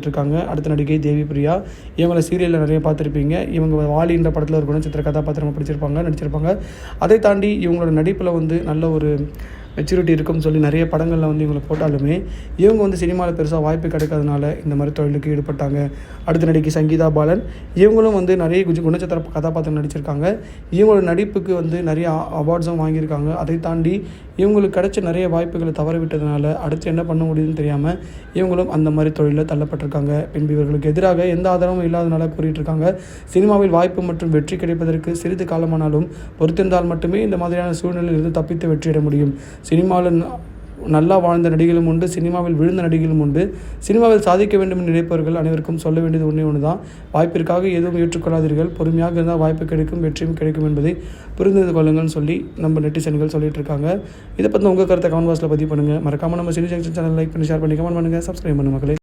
இருக்காங்க. அடுத்த நடிகை தேவி பிரியா. இவங்கள சீரியலில் நிறைய பார்த்துருப்பீங்க. இவங்க வாலின்ற படத்தில் ஒரு குணச்சித்திர கதாபாத்திரமாக நடிச்சிருப்பாங்க. அதை தாண்டி இவங்களோட நடிப்பில் நல்ல ஒரு மெச்சூரிட்டி இருக்குன்னு சொல்லி நிறைய படங்களில் இவங்களை போட்டாலுமே இவங்க சினிமாவில் பெருசாக வாய்ப்பு கிடைக்காதனால இந்த மாதிரி தொழிலுக்கு ஈடுபட்டாங்க. அடுத்த நடிகை சங்கீதா பாலன். இவங்களும் நிறைய குணச்சித்திர கதாபாத்திரம் நடிச்சிருக்காங்க. இவங்களோட நடிப்புக்கு நிறைய அவார்ட்ஸும் வாங்கியிருக்காங்க. அதை தாண்டி இவங்களுக்கு கிடைச்ச நிறைய வாய்ப்புகளை தவற விட்டதுனால அடுத்து என்ன பண்ண முடியுதுன்னு தெரியாமல் இவங்களும் அந்த மாதிரி தொழிலில் தள்ளப்பட்டிருக்காங்க. பின்பு இவர்களுக்கு எதிராக எந்த ஆதாரமும் இல்லாதனால கூறிட்டு இருக்காங்க. சினிமாவில் வாய்ப்பு மற்றும் வெற்றி கிடைப்பதற்கு சிறிது காலமானாலும் பொறுத்திருந்தால் மட்டுமே இந்த மாதிரியான சூழ்நிலையில் இருந்து தப்பித்து வெற்றியிட முடியும். சினிமாவில் நல்லா வாழ்ந்த நடிகளும் உண்டு, சினிமாவில் விழுந்த நடிகளும் உண்டு. சினிமாவில் சாதிக்க வேண்டும் என்று நினைப்பவர்கள் அனைவருக்கும் சொல்ல வேண்டியது ஒன்று தான், வாய்ப்பிற்காக எதுவும் ஏற்றுக்கொள்ளாதீர்கள். பொறுமையாக இருந்தால் வாய்ப்பு கிடைக்கும், வெற்றியும் கிடைக்கும் என்பதை புரிந்து கொள்ளுங்கள்னு சொல்லி நம்ம நெட்டிசன்கள் சொல்லிட்டு இருக்காங்க. இதை பற்றி உங்கள் கருத்தை கமெண்ட் பாக்ஸில் பதிவு பண்ணுங்கள். மறக்காமல் நம்ம சினி ஜங்ஷன் சேனல் லைக் பண்ணி ஷேர் பண்ணி கமெண்ட் பண்ணுங்கள், சப்ஸ்கிரைப் பண்ணுங்கள் மக்களே.